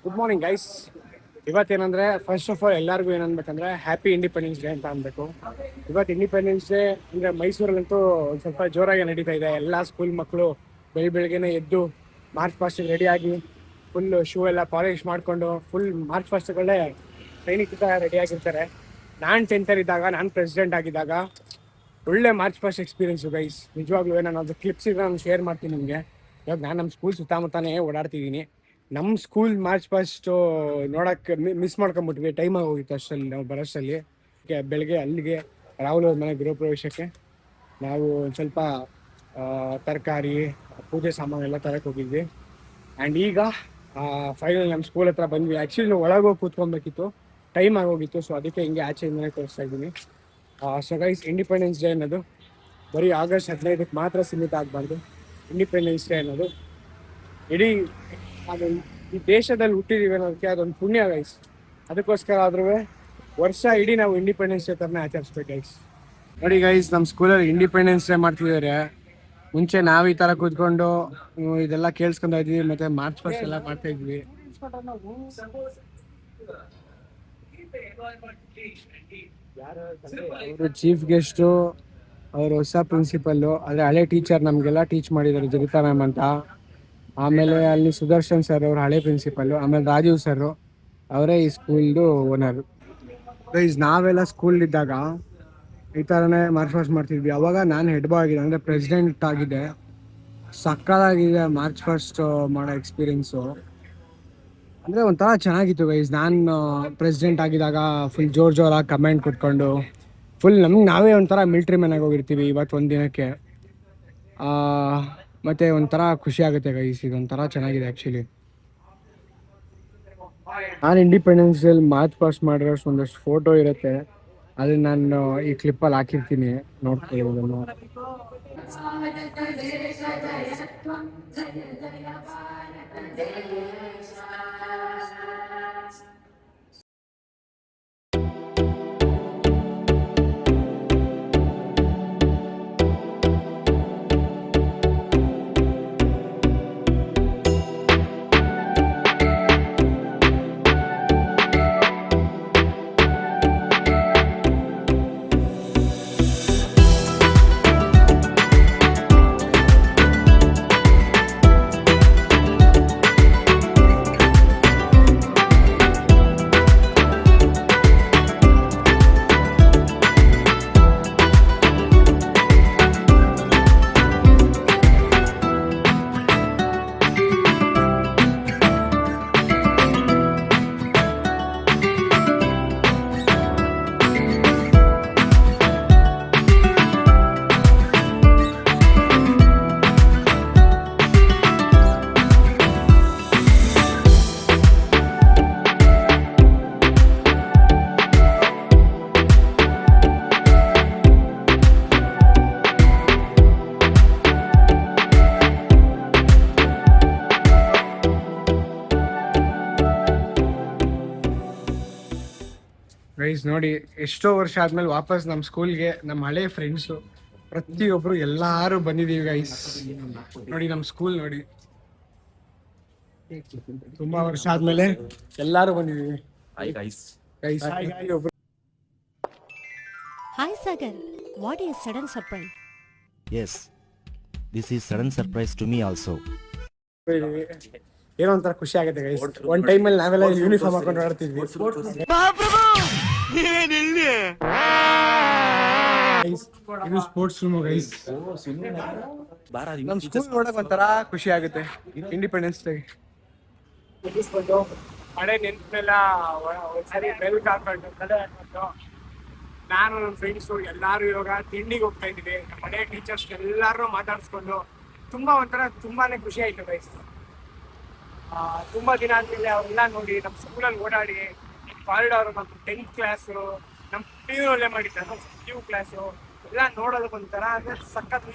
Good morning guys. ಇವತ್ತೇನಂದ್ರೆ first of all ಎಲ್ಲರಿಗೂ ಏನನ್ಬೇಕಂದ್ರೆ ಹ್ಯಾಪಿ ಇಂಡಿಪೆಂಡೆನ್ಸ್ ಡೇ ಅಂತ ಅನ್ಬೇಕು. ಇವತ್ತು ಇಂಡಿಪೆಂಡೆನ್ಸ್ ಡೇ ಅಂದ್ರೆ ಮೈಸೂರಲ್ಲಂತೂ ಒಂದು ಸ್ವಲ್ಪ ಜೋರಾಗಿ ನಡೀತಾ ಇದೆ. ಎಲ್ಲ ಸ್ಕೂಲ್ ಮಕ್ಕಳು ಬೆಳಿಗ್ಗೆನೆ ಎದ್ದು ಮಾರ್ಚ್ ಪಾಸ್ಟಿಗೆ ರೆಡಿಯಾಗಿ ಫುಲ್ ಶೂ ಎಲ್ಲ ಪಾಲಿಶ್ ಮಾಡಿಕೊಂಡು ಫುಲ್ ಮಾರ್ಚ್ ಪಾಸ್ಟ್ಗಳೇ ಸೈನಿಕ ರೆಡಿಯಾಗಿರ್ತಾರೆ. ನಾನು 10th ಇದ್ದಾಗ, ನಾನು ಪ್ರೆಸಿಡೆಂಟ್ ಆಗಿದ್ದಾಗ ಒಳ್ಳೆ ಮಾರ್ಚ್ ಪಾಸ್ಟ್ ಎಕ್ಸ್ಪೀರಿಯನ್ಸು ಗೈಸ್. ನಿಜವಾಗ್ಲೂ ನಾನು ಅದು ಕ್ಲಿಪ್ಸ್ ಇದ್ರೆ ನಾನು ಶೇರ್ ಮಾಡ್ತೀನಿ ನಿಮಗೆ. ಇವಾಗ ನಾನು ನಮ್ಮ ಸ್ಕೂಲ್ ಸುತ್ತಮುತ್ತನೇ ಓಡಾಡ್ತಿದ್ದೀನಿ. ನಮ್ಮ ಸ್ಕೂಲ್ ಮಾರ್ಚ್ ಪಾಸ್ಟು ನೋಡೋಕ್ಕೆ ಮಿಸ್ ಮಾಡ್ಕೊಂಬಿಟ್ವಿ. ಟೈಮ್ ಆಗೋಗಿತ್ತು ಅಷ್ಟರಲ್ಲಿ ನಾವು ಬರೋಷ್ಟರಲ್ಲಿ. ಬೆಳಗ್ಗೆ ಅಲ್ಲಿಗೆ ರಾಹುಲ್ ಅವ್ರ ಮನೆ ಗೃಹ ಪ್ರವೇಶಕ್ಕೆ ನಾವು ಒಂದು ಸ್ವಲ್ಪ ತರಕಾರಿ ಪೂಜೆ ಸಾಮಾನೆಲ್ಲ ತರಕ್ಕೆ ಹೋಗಿದ್ವಿ. ಆ್ಯಂಡ್ ಈಗ ಫೈನಲ್ ನಮ್ಮ ಸ್ಕೂಲ್ ಹತ್ರ ಬಂದ್ವಿ. ಆ್ಯಕ್ಚುಲಿ ನಾವು ಒಳಗೋಗಿ ಕೂತ್ಕೊಬೇಕಿತ್ತು, ಟೈಮ್ ಆಗೋಗಿತ್ತು. ಸೊ ಅದಕ್ಕೆ ಹಿಂಗೆ ಆಚೆಯಿಂದನೇ ತೋರಿಸ್ತಾ ಇದ್ದೀನಿ. ಸೊ ಗೈಸ್, ಇಂಡಿಪೆಂಡೆನ್ಸ್ ಡೇ ಅನ್ನೋದು ಬರೀ ಆಗಸ್ಟ್ 15ಕ್ಕೆ ಮಾತ್ರ ಸೀಮಿತ ಆಗಬಾರ್ದು. ಇಂಡಿಪೆಂಡೆನ್ಸ್ ಡೇ ಅನ್ನೋದು ಇಡೀ ಅದು ಈ ದೇಶದಲ್ಲಿ ಹುಟ್ಟಿದೀವಿ ಅನ್ನೋದಕ್ಕೆ ಅದೊಂದು ಪುಣ್ಯ ಗೈಸ್. ಅದಕ್ಕೋಸ್ಕರ ಆದ್ರೂ ವರ್ಷ ಇಡೀ ನಾವು ಇಂಡಿಪೆಂಡೆನ್ಸ್ ಡೇ ಥರನೇ ಆಚರಿಸ್ಬೇಕು ಗೈಸ್. ನೋಡಿ ಗೈಸ್, ನಮ್ಮ ಸ್ಕೂಲಲ್ಲಿ ಇಂಡಿಪೆಂಡೆನ್ಸ್ ಡೇ ಮಾಡ್ತಿದ್ದಾರೆ. ಮುಂಚೆ ನಾವು ಈ ಥರ ಕೂತ್ಕೊಂಡು ಇದೆಲ್ಲ ಕೇಳಿಸ್ಕೊಂತ ಇದ್ವಿ, ಮತ್ತೆ ಮಾರ್ಚ್ ಪಾಸ್ಟ್ ಎಲ್ಲ ಮಾಡ್ತಾ ಇದ್ವಿ. ಅವರು ಚೀಫ್ ಗೆಸ್ಟು, ಅವರು ಹೊಸ ಪ್ರಿನ್ಸಿಪಲ್ಲು, ಆದರೆ ಹಳೆ ಟೀಚರ್ ನಮಗೆಲ್ಲ ಟೀಚ್ ಮಾಡಿದ್ದಾರೆ, ಜಗಿತಾ ಮ್ಯಾಮ್ ಅಂತ. ಆಮೇಲೆ ಅಲ್ಲಿ ಸುದರ್ಶನ್ ಸರ್ ಅವರು ಹಳೆ ಪ್ರಿನ್ಸಿಪಲ್ಲು. ಆಮೇಲೆ ರಾಜೀವ್ ಸರ್ ಅವರೇ ಈ ಸ್ಕೂಲ್ದು ಓನರು. ಗೈಸ್, ನಾವೆಲ್ಲ ಸ್ಕೂಲಿದ್ದಾಗ ಈ ಥರನೇ ಮಾರ್ಚ್ ಪಾಸ್ಟ್ ಮಾಡ್ತಿದ್ವಿ. ಅವಾಗ ನಾನು ಹೆಡ್ ಬಾಯ್ ಆಗಿದೆ, ಅಂದರೆ ಪ್ರೆಸಿಡೆಂಟ್ ಆಗಿದೆ. ಸಕ್ಕತ್ತಾಗಿದೆ ಮಾರ್ಚ್ ಪಾಸ್ಟ್ ಮಾಡೋ ಎಕ್ಸ್ಪೀರಿಯೆನ್ಸು. ಅಂದರೆ ಒಂಥರ ಚೆನ್ನಾಗಿತ್ತು ಗೈಸ್. ನಾನು ಪ್ರೆಸಿಡೆಂಟ್ ಆಗಿದ್ದಾಗ ಫುಲ್ ಜೋರಾಗಿ ಕಮೆಂಟ್ ಕೊಟ್ಕೊಂಡು ಫುಲ್ ನಮ್ಗೆ ನಾವೇ ಒಂಥರ ಮಿಲ್ಟ್ರಿ ಮ್ಯಾನ್ ಆಗಿ ಹೋಗಿರ್ತೀವಿ ಇವತ್ತು ಒಂದು ದಿನಕ್ಕೆ. ಮತ್ತು ಒಂಥರ ಖುಷಿ ಆಗುತ್ತೆ ಗೈಸ್. ಇದೊಂಥರ ಚೆನ್ನಾಗಿದೆ ಆ್ಯಕ್ಚುಲಿ. ನಾನು ಇಂಡಿಪೆಂಡೆನ್ಸ್ ಡೇಲಿ ಮಾರ್ಚ್ ಪಾಸ್ಟ್ ಮಾಡಿರೋಷ್ಟು ಒಂದಷ್ಟು ಫೋಟೋ ಇರುತ್ತೆ, ಅದನ್ನ ನಾನು ಈ ಕ್ಲಿಪ್ಪಲ್ಲಿ ಹಾಕಿರ್ತೀನಿ, ನೋಡ್ತಿರೋದನ್ನು. ಗೈಸ್ ನೋಡಿ, ಎಷ್ಟೋ ವರ್ಷ ಆದ್ಮೇಲೆ ವಾಪಸ್ ನಮ್ಮ ಸ್ಕೂಲ್ಗೆ ನಮ್ಮ ಹಳೆ ಫ್ರೆಂಡ್ಸು ಪ್ರತಿಯೊಬ್ಬರು ಎಲ್ಲರೂ ಬಂದಿದ್ದೀವಿ ಗೈಸ್. ನೋಡಿ ನಮ್ಮ ಸ್ಕೂಲ್ ನೋಡಿ, ತುಂಬಾ ವರ್ಷ ಆದ್ಮೇಲೆ ಎಲ್ಲರೂ ಬಂದಿದ್ದೀವಿ. Hi Sagar, what is sudden surprise? Yes, this is sudden surprise to me also. ಏನೋ ಒಂಥರ ಖುಷಿ ಆಗುತ್ತೆ ಗೈಸ್. ಒಂದ್ ಟೈಮಲ್ಲಿ ನಾವೆಲ್ಲ ಯೂನಿಫಾರ್ಮ್ ಹಾಕೊಂಡು ಆಡ್ತಿದ್ವಿ. ಇದು ಸ್ಪೋರ್ಟ್ಸ್ ರೂಮ್ ಗೈಸ್. ನಮ್ಮ ಸ್ಕೂಲ್ ನೋಡಕ್ ಒಂಥರ ಖುಷಿ ಆಗುತ್ತೆ ಇಂಡಿಪೆಂಡೆನ್ಸ್ ಡೇ. ಹಳೆ ನೆನಪನ್ನೆಲ್ಲ ಒಂದ್ಸರಿ ಬೆಲ್ಕ್ ಹಾಕೊಂಡು ಕಡೆ ಹಾಕೊಂಡು ನಾನು ನನ್ನ ಫ್ರೆಂಡ್ಸು ಎಲ್ಲಾರು ಇವಾಗ ತಿಂಡಿಗೆ ಹೋಗ್ತಾ ಇದ್ವಿ. ನಮ್ಮ ಹಳೆ ಟೀಚರ್ಸ್ ಎಲ್ಲಾರು ಮಾತಾಡ್ಸ್ಕೊಂಡು ತುಂಬಾನೇ ಖುಷಿ ಆಯ್ತು ಗೈಸ್. ತುಂಬಾ ದಿನ ಆದ್ಮೇಲೆ ಅವರೆಲ್ಲ ನೋಡಿ ನಮ್ಮ ಸ್ಕೂಲಲ್ಲಿ ಓಡಾಡಿ ಕಾರಿಡಾರು, ನಮ್ಮ 10th ಕ್ಲಾಸು, ನಮ್ಮ PU ಅಲ್ಲೇ ಮಾಡಿದ್ದಾರೆ ನಮ್ಮ PU ಕ್ಲಾಸು ಎಲ್ಲ ನೋಡೋದಕ್ಕೆ ಒಂಥರ ಸಖತ್.